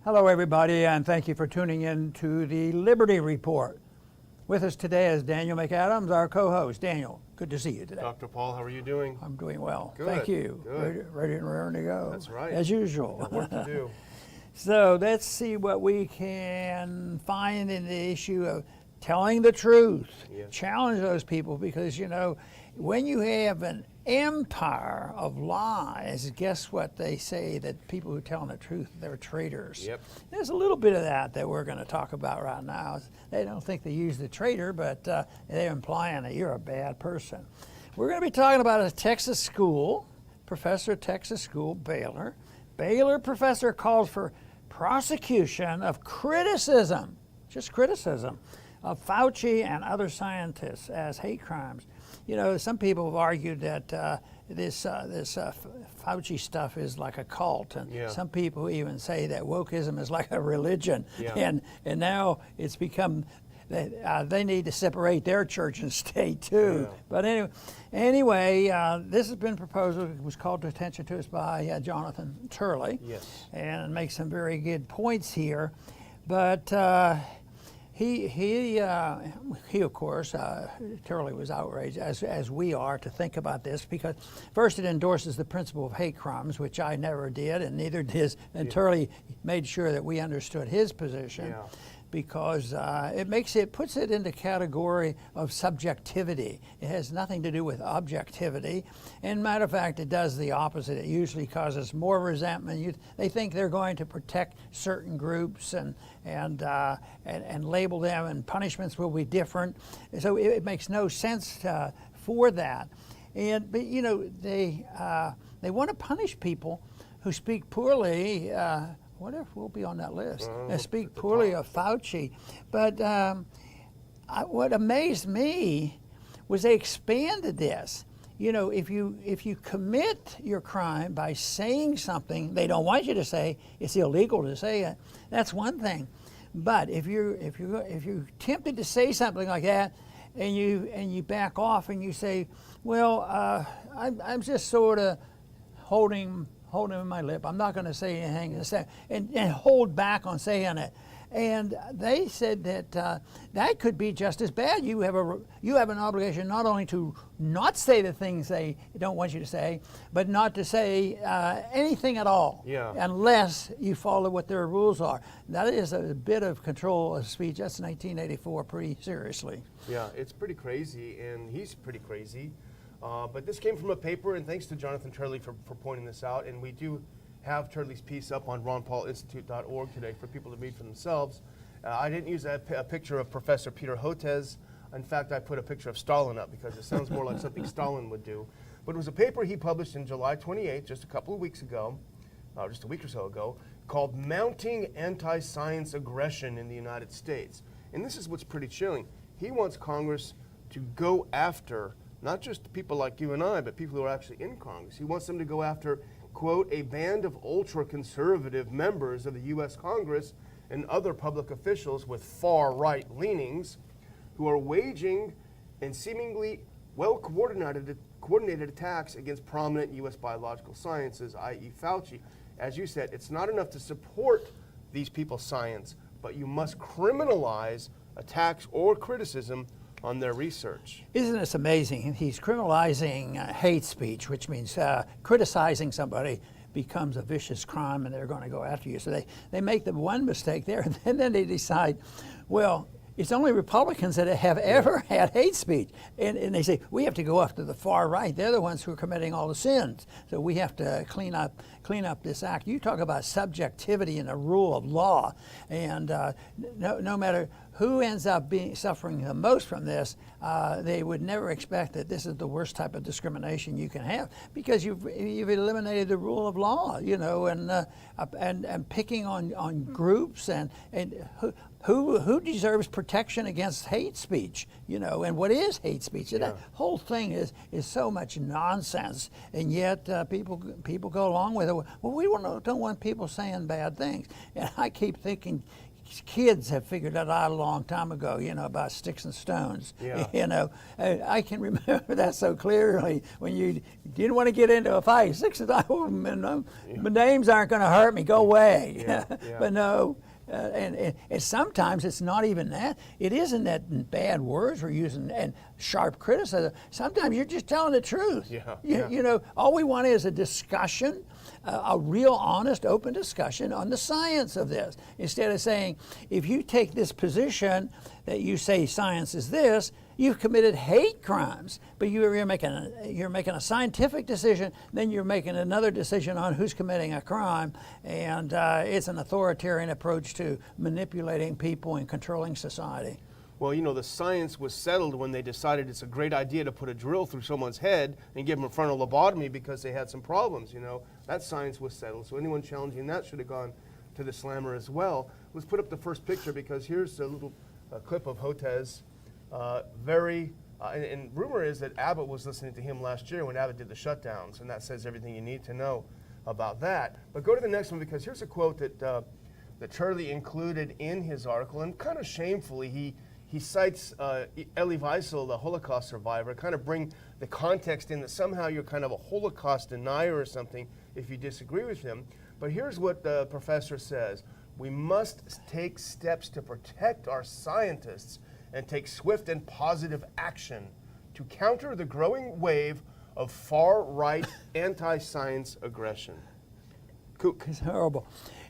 Hello, everybody, and thank you for tuning in to the Liberty Report. With us today is Daniel McAdams, our co-host. Daniel, good to see you today. Dr. Paul, how are you doing? I'm doing well. Good. Thank you. Good. Ready and raring to go. That's right. As usual. Got work to do. So let's see what we can find in the issue of telling the truth. Yes. Challenge those people because, you know, when you have an empire of lies, guess what they say, that people who tell the truth, they're traitors. Yep. There's a little bit of that we're going to talk about right now. They don't think they use the traitor, but they're implying that you're a bad person. We're going to be talking about a Texas school, professor at Texas school, Baylor. Baylor professor calls for prosecution of criticism, just criticism, of Fauci and other scientists as hate crimes. You know, some people have argued that this Fauci stuff is like a cult, and some people even say that wokeism is like a religion, and now it's become that they need to separate their church and state too. But anyway, this has been proposed. It was called to attention to us by Jonathan Turley, and makes some very good points here, but. He of course, Turley was outraged, as we are, to think about this, because first it endorses the principle of hate crimes, which I never did, and neither did, and Turley made sure that we understood his position. Because it puts it in the category of subjectivity. It has nothing to do with objectivity. And matter of fact, it does the opposite. It usually causes more resentment. They think they're going to protect certain groups and label them, and punishments will be different. So it makes no sense for that. But you know, they want to punish people who speak poorly. What if we'll be on that list? Speak poorly of Fauci. But what amazed me was they expanded this. You know, if you commit your crime by saying something they don't want you to say, it's illegal to say it. That's one thing. But if you're tempted to say something like that, and you back off and you say, well, I'm just sort of holding my lip. I'm not going to say anything, and hold back on saying it. And they said that that could be just as bad. You have an obligation not only to not say the things they don't want you to say, but not to say anything at all, unless you follow what their rules are. That is a bit of control of speech. That's 1984, pretty seriously. Yeah, it's pretty crazy, and he's pretty crazy. But this came from a paper, and thanks to Jonathan Turley for pointing this out. And we do have Turley's piece up on ronpaulinstitute.org today for people to read for themselves. I didn't use a picture of Professor Peter Hotez. In fact, I put a picture of Stalin up because it sounds more like something Stalin would do. But it was a paper he published in July 28th, just a couple of weeks ago, just a week or so ago, called Mounting Anti-Science Aggression in the United States. And this is what's pretty chilling. He wants Congress to go after not just people like you and I, but people who are actually in Congress. He wants them to go after, quote, a band of ultra-conservative members of the U.S. Congress and other public officials with far-right leanings who are waging and seemingly well-coordinated attacks against prominent U.S. biological sciences, i.e. Fauci. As you said, it's not enough to support these people's science, but you must criminalize attacks or criticism on their research. Isn't this amazing? He's criminalizing hate speech, which means criticizing somebody becomes a vicious crime and they're going to go after you. So they make the one mistake there, and then they decide, well, it's only Republicans that have ever had hate speech. And they say, we have to go after the far right. They're the ones who are committing all the sins. So we have to clean up this act. You talk about subjectivity and the rule of law. And no matter who ends up suffering the most from this, they would never expect that this is the worst type of discrimination you can have, because you've eliminated the rule of law, you know, and picking on groups and who deserves protection against hate speech, you know, and what is hate speech? That whole thing is so much nonsense, and yet people go along with it. Well, we don't want people saying bad things, and I keep thinking, kids have figured that out a long time ago, about sticks and stones. Yeah. I can remember that so clearly when you didn't want to get into a fight. Sticks and stones, my names aren't going to hurt me, go away. Yeah. But no. And sometimes it's not even that. It isn't that bad words we're using and sharp criticism. Sometimes you're just telling the truth. All we want is a discussion, a real, honest, open discussion on the science of this. Instead of saying, if you take this position that you say science is this, you've committed hate crimes. But you're making a scientific decision, then you're making another decision on who's committing a crime, and it's an authoritarian approach to manipulating people and controlling society. Well, the science was settled when they decided it's a great idea to put a drill through someone's head and give them a frontal lobotomy because they had some problems. That science was settled. So anyone challenging that should have gone to the slammer as well. Let's put up the first picture because here's a little clip of Hotez. And rumor is that Abbott was listening to him last year when Abbott did the shutdowns, and that says everything you need to know about that. But go to the next one because here's a quote that Charlie included in his article, and kind of shamefully he cites Elie Wiesel, the Holocaust survivor, kind of bring the context in that somehow you're kind of a Holocaust denier or something if you disagree with him. But here's what the professor says. We must take steps to protect our scientists and take swift and positive action to counter the growing wave of far-right anti-science aggression. It's horrible.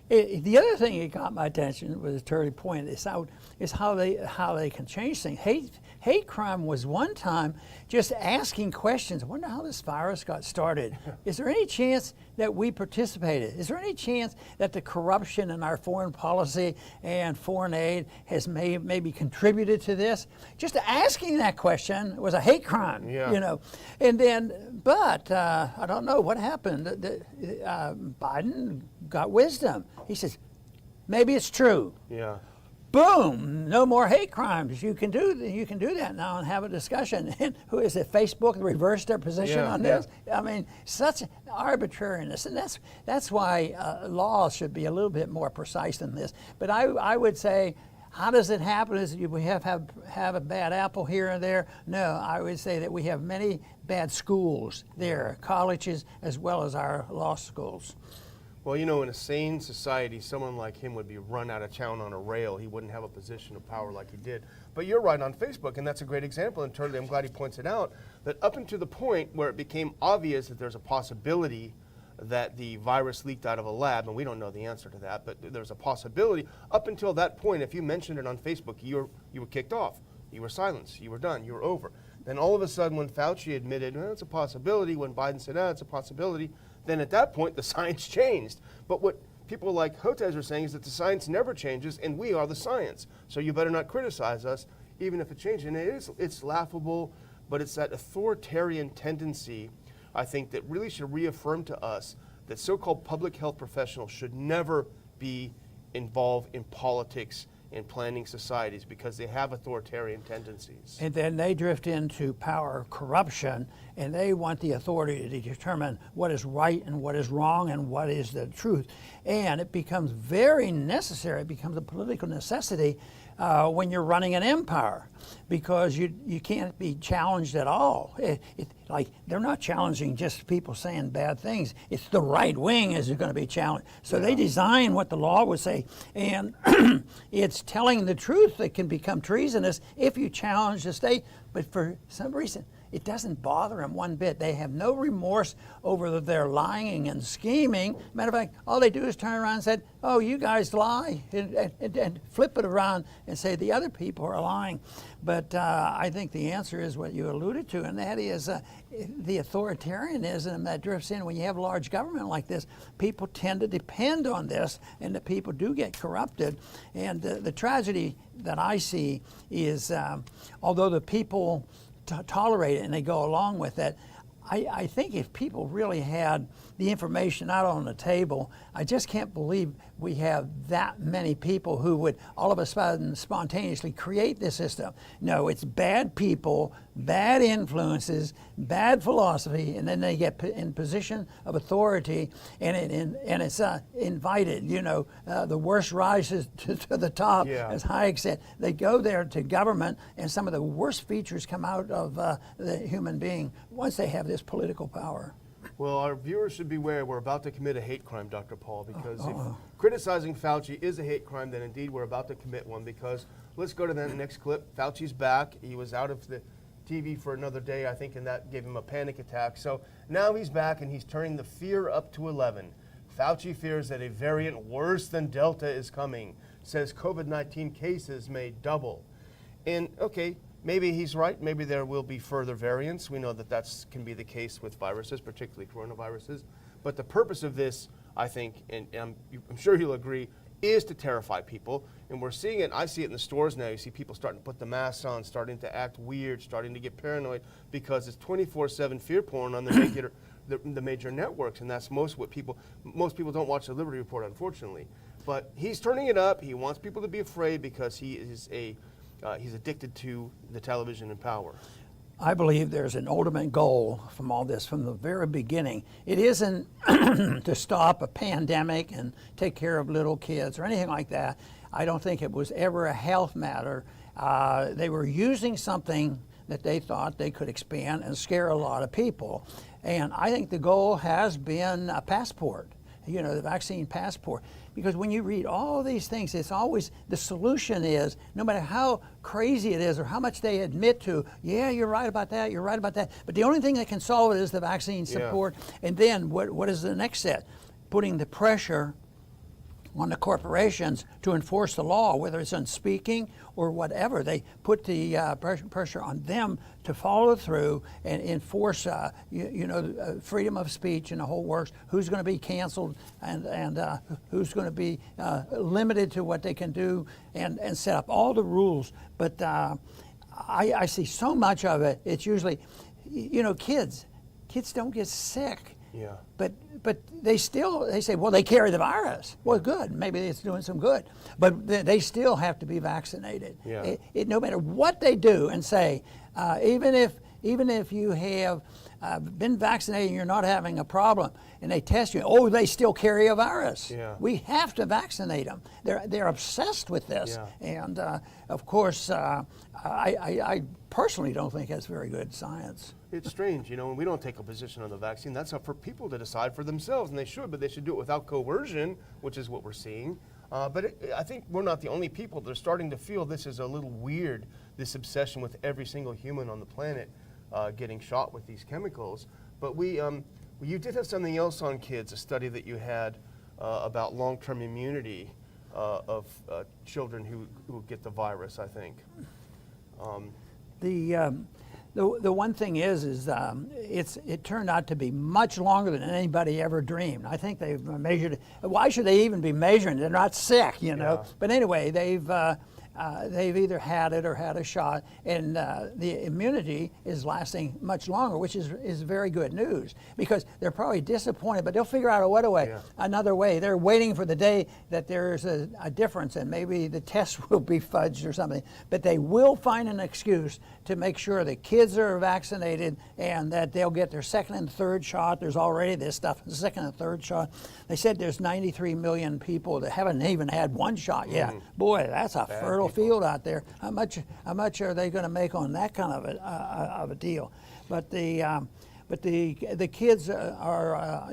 The other thing that got my attention was Turley point is how they can change things. Hate crime was one time just asking questions. I wonder how this virus got started. Is there any chance that we participated? Is there any chance that the corruption in our foreign policy and foreign aid has maybe contributed to this? Just asking that question was a hate crime, And then, but I don't know what happened. Biden got wisdom. He says, maybe it's true. Yeah. Boom! No more hate crimes. You can do that now and have a discussion. And who is it? Facebook reversed their position on this. I mean, such arbitrariness, and that's why laws should be a little bit more precise than this. But I would say, how does it happen? Is we have a bad apple here and there? No, I would say that we have many bad schools there, colleges as well as our law schools. Well, in a sane society, someone like him would be run out of town on a rail. He wouldn't have a position of power like he did. But you're right on Facebook, and that's a great example. And Turley, I'm glad he points it out, that up until the point where it became obvious that there's a possibility that the virus leaked out of a lab, and we don't know the answer to that, but there's a possibility. Up until that point, if you mentioned it on Facebook, you were kicked off. You were silenced. You were done. You were over. Then all of a sudden, when Fauci admitted, well, it's a possibility, when Biden said, it's a possibility, then at that point, the science changed. But what people like Hotez are saying is that the science never changes, and we are the science. So you better not criticize us, even if it changes. And it's laughable, but it's that authoritarian tendency, I think, that really should reaffirm to us that so-called public health professionals should never be involved in politics in planning societies because they have authoritarian tendencies. And then they drift into power corruption, and they want the authority to determine what is right and what is wrong and what is the truth. And it becomes very necessary, it becomes a political necessity when you're running an empire, because you can't be challenged at all. Like, they're not challenging just people saying bad things. It's the right wing is going to be challenged. So they design what the law would say, and it's telling the truth that can become treasonous if you challenge the state. But for some reason, it doesn't bother them one bit. They have no remorse over their lying and scheming. Matter of fact, all they do is turn around and say, oh, you guys lie, and flip it around and say the other people are lying. But I think the answer is what you alluded to, and that is the authoritarianism that drifts in. When you have large government like this, people tend to depend on this, and the people do get corrupted. And the tragedy that I see is, although the people tolerate it and they go along with it, I think if people really had the information out on the table. I just can't believe we have that many people who would all of a sudden spontaneously create this system. No, it's bad people, bad influences, bad philosophy, and then they get in position of authority, and it's invited. The worst rises to the top, as Hayek said. They go there to government, and some of the worst features come out of the human being once they have this political power. Well, our viewers should beware. We're about to commit a hate crime, Dr. Paul, because if criticizing Fauci is a hate crime, then indeed we're about to commit one. Because let's go to the next clip. Fauci's back. He was out of the TV for another day, I think, and that gave him a panic attack. So now he's back, and he's turning the fear up to 11. Fauci fears that a variant worse than Delta is coming, says COVID-19 cases may double. And, okay, maybe he's right. Maybe there will be further variants. We know that can be the case with viruses, particularly coronaviruses. But the purpose of this, I think, and I'm sure you'll agree, is to terrify people. And we're seeing it. I see it in the stores now. You see people starting to put the masks on, starting to act weird, starting to get paranoid because it's 24/7 fear porn on the major networks. And that's most people don't watch the Liberty Report, unfortunately. But he's turning it up. He wants people to be afraid because he is he's addicted to the television and power. I believe there's an ultimate goal from all this from the very beginning. It isn't to stop a pandemic and take care of little kids or anything like that. I don't think it was ever a health matter. They were using something that they thought they could expand and scare a lot of people. And I think the goal has been a passport, the vaccine passport. Because when you read all these things, it's always the solution is, no matter how crazy it is or how much they admit to, yeah, you're right about that, you're right about that. But the only thing that can solve it is the vaccine support. And then what is the next step? Putting the pressure on the corporations to enforce the law, whether it's on speaking or whatever. They put the pressure on them to follow through and enforce, freedom of speech and the whole works. Who's going to be canceled and who's going to be limited to what they can do and set up all the rules. But I see so much of it. It's usually, kids don't get sick. Yeah. But they say, well, they carry the virus. Well, good. Maybe it's doing some good. But they still have to be vaccinated. Yeah. No matter what they do and say, even if you have been vaccinated and you're not having a problem, and they test you, they still carry a virus. Yeah. We have to vaccinate them. They're obsessed with this. Yeah. And of course, I personally don't think that's very good science. It's strange, when we don't take a position on the vaccine. That's up for people to decide for themselves, and they should, but they should do it without coercion, which is what we're seeing. But I think we're not the only people that are starting to feel this is a little weird, this obsession with every single human on the planet getting shot with these chemicals. But you did have something else on kids, a study that you had about long-term immunity of children who get the virus, I think. The one thing is it turned out to be much longer than anybody ever dreamed. I think they've measured it. Why should they even be measuring? They're not sick, Yeah. But anyway, they've either had it or had a shot, and the immunity is lasting much longer, which is very good news, because they're probably disappointed, but they'll figure out another way. They're waiting for the day that there's a difference, and maybe the test will be fudged or something, but they will find an excuse to make sure the kids are vaccinated and that they'll get their second and third shot. There's already this stuff, the second and third shot. They said there's 93 million people that haven't even had one shot yet. Boy, that's a fertile field out there. How much are they going to make on that kind of a deal? But the kids are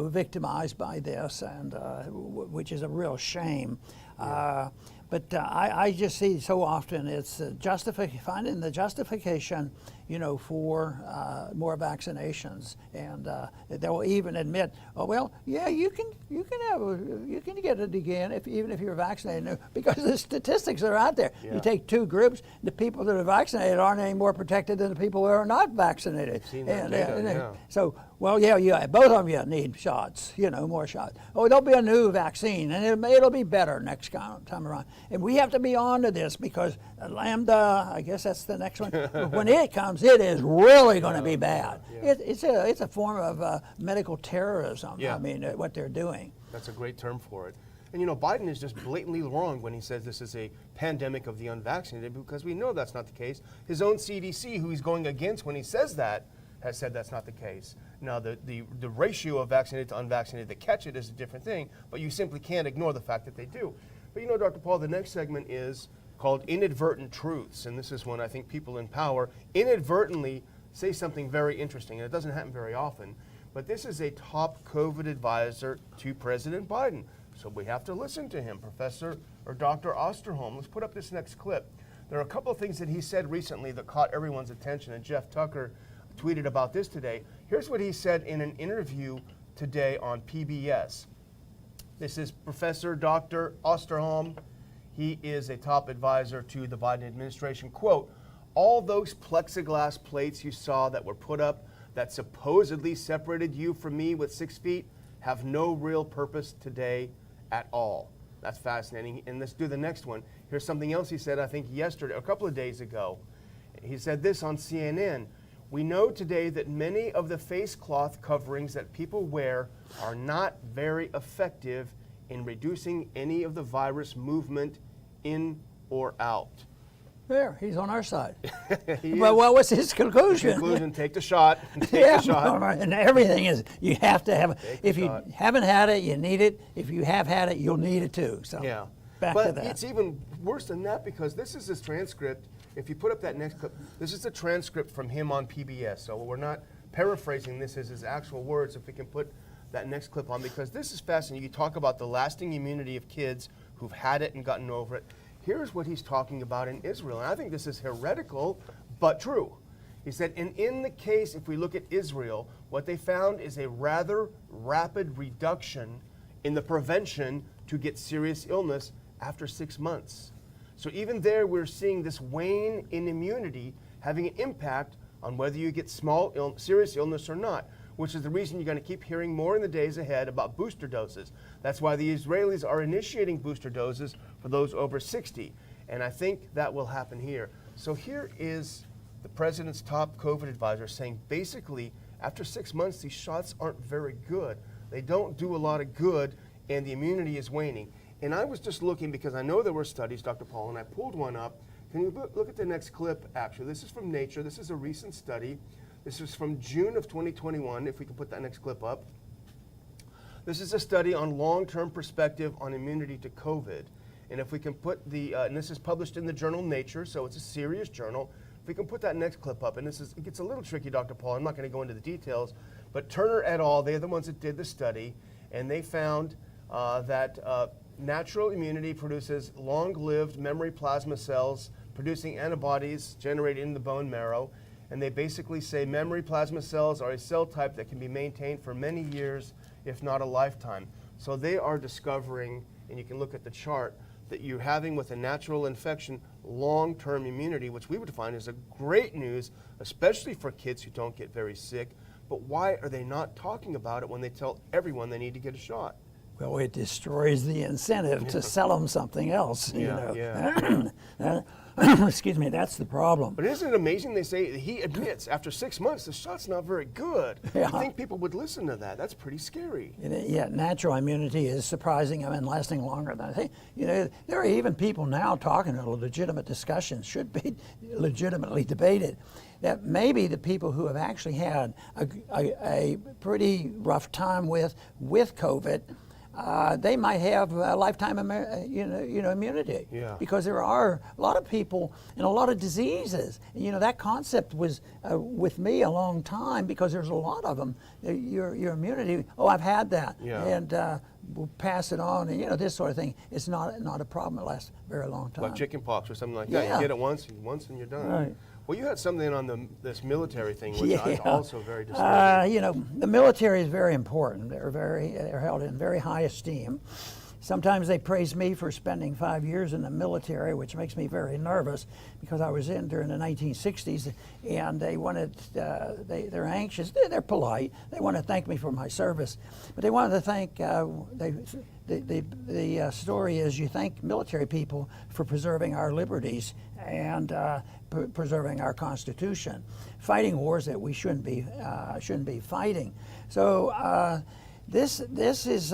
victimized by this, and which is a real shame. But I just see so often it's finding the justification, for more vaccinations, and they'll even admit, you can get it again even if you're vaccinated, because the statistics are out there. Yeah. You take two groups, the people that are vaccinated aren't any more protected than the people who are not vaccinated. Seen that data, So Well, yeah, both of you need shots, more shots. Oh, there'll be a new vaccine, and it'll be better next time around. And we have to be on to this because Lambda, I guess that's the next one. When it comes, it is really going to be bad. Yeah. It's a form of medical terrorism. Yeah. I mean, what they're doing. That's a great term for it. And Biden is just blatantly wrong when he says this is a pandemic of the unvaccinated, because we know that's not the case. His own CDC, who he's going against when he says that, has said that's not the case. Now, the ratio of vaccinated to unvaccinated that catch it is a different thing, but you simply can't ignore the fact that they do. But Dr. Paul, the next segment is called Inadvertent Truths, and this is when I think people in power inadvertently say something very interesting, and it doesn't happen very often. But this is a top COVID advisor to President Biden, so we have to listen to him, Professor or Dr. Osterholm. Let's put up this next clip. There are a couple of things that he said recently that caught everyone's attention, and Jeff Tucker tweeted about this today. Here's what he said in an interview today on PBS. This is Professor Dr. Osterholm. He is a top advisor to the Biden administration. Quote, all those plexiglass plates you saw that were put up that supposedly separated you from me with 6 feet have no real purpose today at all. That's fascinating. And let's do the next one. Here's something else he said, I think yesterday, a couple of days ago. He said this on CNN. We know today that many of the face cloth coverings that people wear are not very effective in reducing any of the virus movement in or out. There, he's on our side. Well, what was his conclusion? Conclusion, take the shot. Take the shot. And everything is, you have to have it. If you shot. haven't had it, you need it. If you have had it, you'll need it too. So Yeah. back but to that. It's even worse than that, because this is his transcript. If you put up that next clip, this is a transcript from him on PBS. So we're not paraphrasing, this is his actual words. If we can put that next clip on, because this is fascinating. You talk about the lasting immunity of kids who've had it and gotten over it. Here's what he's talking about in Israel. And I think this is heretical, but true. He said, and in the case, if we look at Israel, what they found is a rather rapid reduction in the prevention to get serious illness after 6 months. So even there, we're seeing this wane in immunity having an impact on whether you get serious illness or not, which is the reason you're going to keep hearing more in the days ahead about booster doses. That's why the Israelis are initiating booster doses for those over 60. And I think that will happen here. So here is the president's top COVID advisor saying basically after 6 months, these shots aren't very good. They don't do a lot of good, and the immunity is waning. And I was just looking, because I know there were studies, Dr. Paul, and I pulled one up. Can you look at the next clip, actually? This is from Nature. This is a recent study. This is from June of 2021, if we can put that next clip up. This is a study on long-term perspective on immunity to COVID. And if we can put and this is published in the journal Nature, so it's a serious journal. If we can put that next clip up, and it gets a little tricky, Dr. Paul, I'm not going to go into the details, but Turner et al., they're the ones that did the study, and they found that natural immunity produces long-lived memory plasma cells producing antibodies generated in the bone marrow. And they basically say memory plasma cells are a cell type that can be maintained for many years, if not a lifetime. So they are discovering, and you can look at the chart, that you're having with a natural infection long-term immunity, which we would find is a great news, especially for kids who don't get very sick. But why are they not talking about it when they tell everyone they need to get a shot? Well, it destroys the incentive to sell them something else. Excuse me, that's the problem. But isn't it amazing? They say he admits after 6 months the shot's not very good. Yeah. You think people would listen to that? That's pretty scary. Yeah, natural immunity is surprising and lasting longer than I think. There are even people now talking in legitimate discussions, should be legitimately debated, that maybe the people who have actually had a pretty rough time with COVID, they might have a lifetime immunity. Yeah. Because there are a lot of people and a lot of diseases. That concept was with me a long time, because there's a lot of them. Your immunity, I've had that. Yeah. And we'll pass it on, and this sort of thing. It's not a problem. It lasts a very long time. Like chicken pox or something like that. Yeah. You get it once and you're done. Right. Well, you had something on this military thing, which Yeah. is also very disturbing. The military is very important. They're held in very high esteem. Sometimes they praise me for spending 5 years in the military, which makes me very nervous because I was in during the 1960s, and they wanted, they're anxious, they're polite, they want to thank me for my service, but they wanted to thank, the story is you thank military people for preserving our liberties and preserving our Constitution, fighting wars that we shouldn't be fighting. So. This is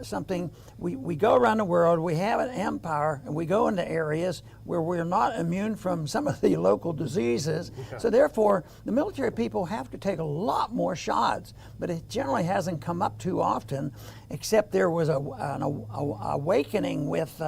something, we go around the world, we have an empire, and we go into areas where we're not immune from some of the local diseases. Yeah. So therefore, the military people have to take a lot more shots, but it generally hasn't come up too often, except there was an awakening with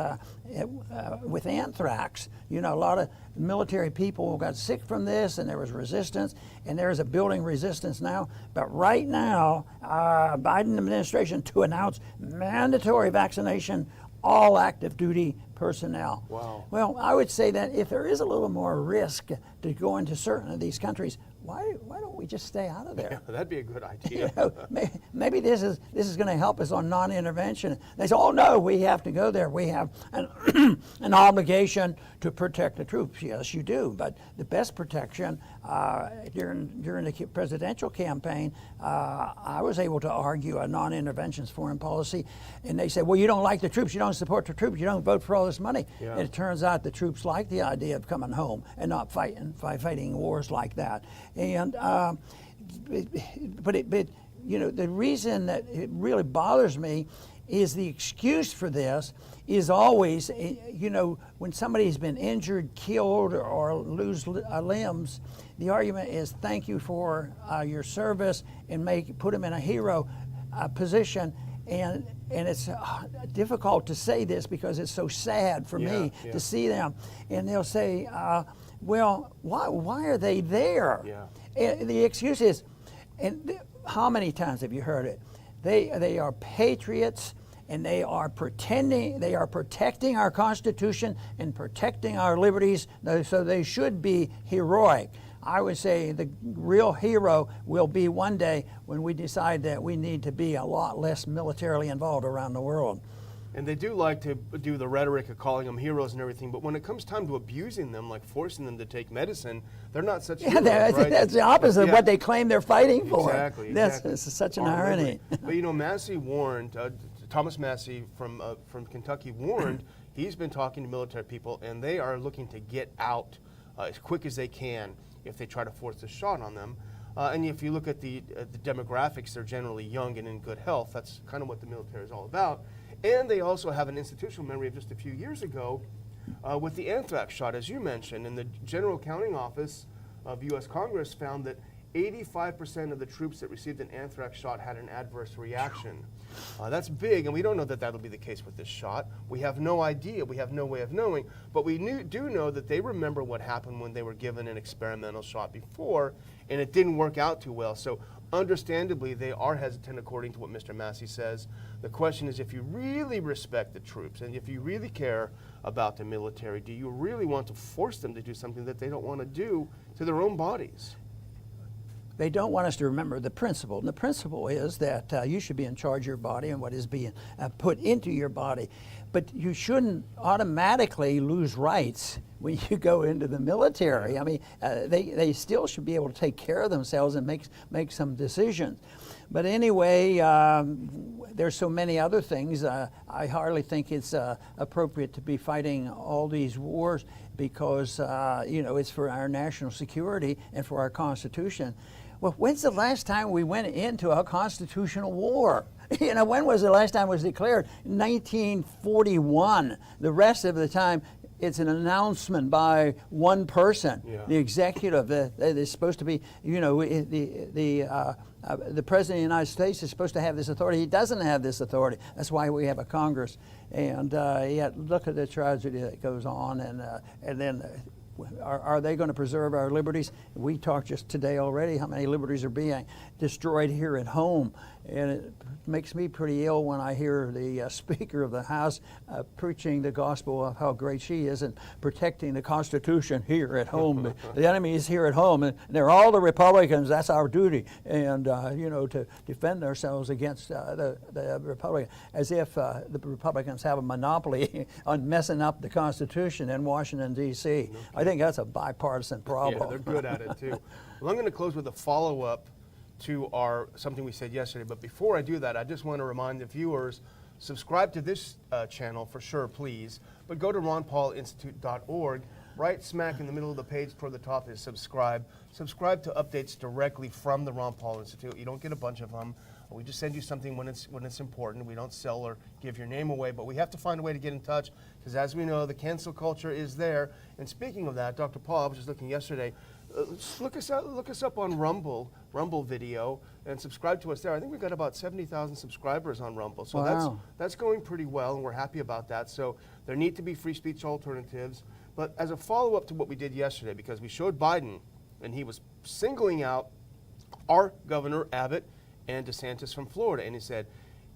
anthrax. You know, a lot of military people got sick from this, and there was resistance, and there is a building resistance now. But right now, Biden administration to announce mandatory vaccination, all active duty personnel. Wow. Well, I would say that if there is a little more risk to go into certain of these countries, why don't we just stay out of there? Yeah, that'd be a good idea. You know, maybe this is going to help us on non-intervention. They say, oh no, we have to go there. We have an obligation to protect the troops. Yes, you do. But the best protection during the presidential campaign, I was able to argue a non-interventions foreign policy, and they said, well, you don't like the troops, you don't support the troops, you don't vote for all this money. Yeah. And it turns out the troops like the idea of coming home and not fighting wars like that. And but you know, the reason that it really bothers me is the excuse for this is always, you know, when somebody's been injured, killed, or lose limbs, the argument is thank you for your service and put them in a hero position. And it's difficult to say this because it's so sad for me to see them. And they'll say, well, why are they there? Yeah. And the excuse is, and how many times have you heard it? They are patriots, and they are protecting our Constitution and protecting our liberties, so they should be heroic. I would say the real hero will be one day when we decide that we need to be a lot less militarily involved around the world. And they do like to do the rhetoric of calling them heroes and everything, but when it comes time to abusing them, like forcing them to take medicine, they're not such heroes, right? That's the opposite of what they claim they're fighting for. Exactly. That's such an irony. But you know, Massey warned, Thomas Massey from Kentucky warned, he's been talking to military people, and they are looking to get out as quick as they can if they try to force a shot on them. And if you look at the demographics, they're generally young and in good health. That's kind of what the military is all about. And they also have an institutional memory of just a few years ago with the anthrax shot, as you mentioned. And the General Accounting Office of U.S. Congress found that 85% of the troops that received an anthrax shot had an adverse reaction. That's big, and we don't know that that'll be the case with this shot. We have no idea. We have no way of knowing. But we do know that they remember what happened when they were given an experimental shot before, and it didn't work out too well. So understandably, they are hesitant, according to what Mr. Massey says. The question is, if you really respect the troops and if you really care about the military, do you really want to force them to do something that they don't want to do to their own bodies? They don't want us to remember the principle. And the principle is that you should be in charge of your body and what is being put into your body. But you shouldn't automatically lose rights when you go into the military. I mean, they still should be able to take care of themselves and make some decisions. But anyway, there's so many other things. I hardly think it's appropriate to be fighting all these wars because, you know, it's for our national security and for our Constitution. Well, when's the last time we went into a constitutional war? You know, when was the last time it was declared? 1941. The rest of the time, it's an announcement by one person, the executive. They're supposed to be, you know, the President of the United States is supposed to have this authority. He doesn't have this authority. That's why we have a Congress. And yet, look at the tragedy that goes on. And then, are they going to preserve our liberties? We talked just today already how many liberties are being destroyed here at home. And it makes me pretty ill when I hear the Speaker of the House preaching the gospel of how great she is in protecting the Constitution here at home. The enemy is here at home, and they're all the Republicans. That's our duty, and to defend ourselves against the Republicans, as if the Republicans have a monopoly on messing up the Constitution in Washington, D.C. Okay. I think that's a bipartisan problem. Yeah, they're good at it too. Well, I'm going to close with a follow-up to something we said yesterday. But before I do that, I just want to remind the viewers, subscribe to this channel for sure, please. But go to ronpaulinstitute.org. Right smack in the middle of the page toward the top is subscribe. Subscribe to updates directly from the Ron Paul Institute. You don't get a bunch of them. We just send you something when it's important. We don't sell or give your name away, but we have to find a way to get in touch because, as we know, the cancel culture is there. And speaking of that, Dr. Paul, I was just looking yesterday. Look us up on Rumble Video, and subscribe to us there. I think we've got about 70,000 subscribers on Rumble, so wow. that's going pretty well, and we're happy about that. So there need to be free speech alternatives. But as a follow-up to what we did yesterday, because we showed Biden, and he was singling out our Governor Abbott and DeSantis from Florida, and he said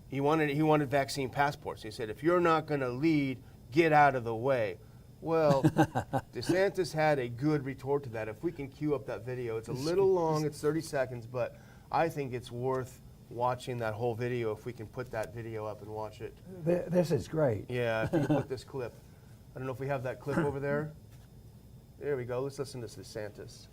he wanted vaccine passports. He said, if you're not going to lead, get out of the way. Well, DeSantis had a good retort to that. If we can cue up that video, it's a little long, it's 30 seconds, but I think it's worth watching that whole video if we can put that video up and watch it. This is great. Yeah, if you can put this clip. I don't know if we have that clip over there. There we go. Let's listen to DeSantis.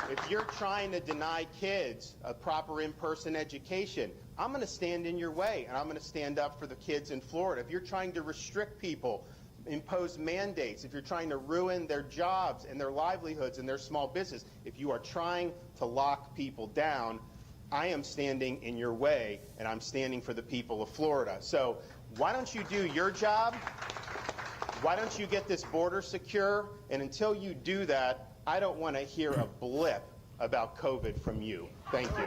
If you're trying to deny kids a proper in-person education, I'm going to stand in your way, and I'm going to stand up for the kids in Florida. If you're trying to restrict people, impose mandates, if you're trying to ruin their jobs and their livelihoods and their small business, if you are trying to lock people down, I am standing in your way, and I'm standing for the people of Florida. So why don't you do your job? Why don't you get this border secure? And until you do that, I don't want to hear a blip about COVID from you. Thank you.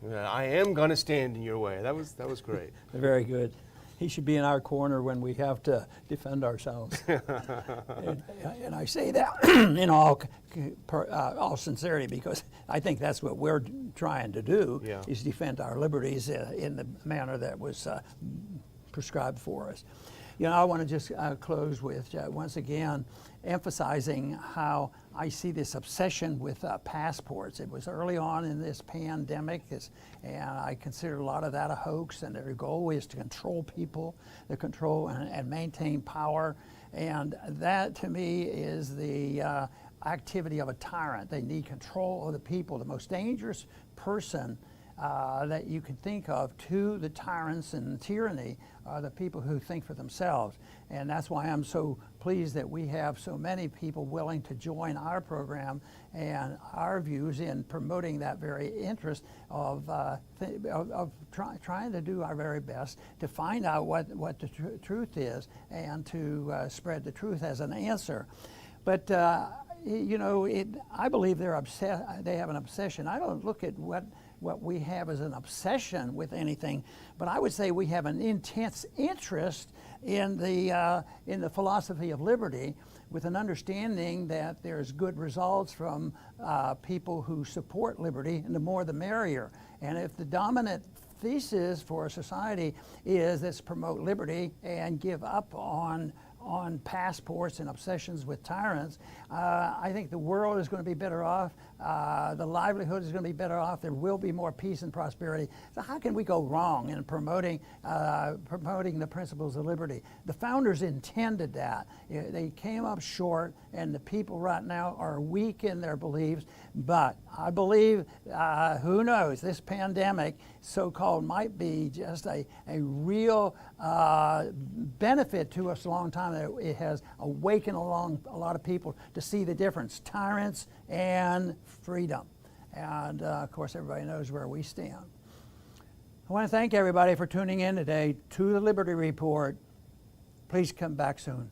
Yeah, I am going to stand in your way. That was great. Very good. He should be in our corner when we have to defend ourselves. and I say that in all sincerity because I think that's what we're trying to do, is defend our liberties in the manner that was prescribed for us. I want to just close with, once again, emphasizing how I see this obsession with passports. It was early on in this pandemic, and I consider a lot of that a hoax, and their goal is to control people, to control and maintain power. And that, to me, is the activity of a tyrant. They need control of the people. The most dangerous person that you can think of to the tyrants and tyranny are the people who think for themselves. And that's why I'm so pleased that we have so many people willing to join our program and our views in promoting that very interest of trying to do our very best to find out what the truth is and to spread the truth as an answer. But I believe they're they have an obsession. I don't look at what we have as an obsession with anything, but I would say we have an intense interest in the philosophy of liberty, with an understanding that there's good results from people who support liberty, and the more the merrier. And if the dominant thesis for a society is let's promote liberty and give up on passports and obsessions with tyrants, I think the world is going to be better off. The livelihood is going to be better off. There will be more peace and prosperity. So how can we go wrong in promoting the principles of liberty? The founders intended that. They came up short, and the people right now are weak in their beliefs. But I believe, who knows, this pandemic, so-called, might be just a real benefit to us a long time. That it has awakened a lot of people to see the difference, tyrants and freedom. And of course, everybody knows where we stand. I want to thank everybody for tuning in today to the Liberty Report. Please come back soon.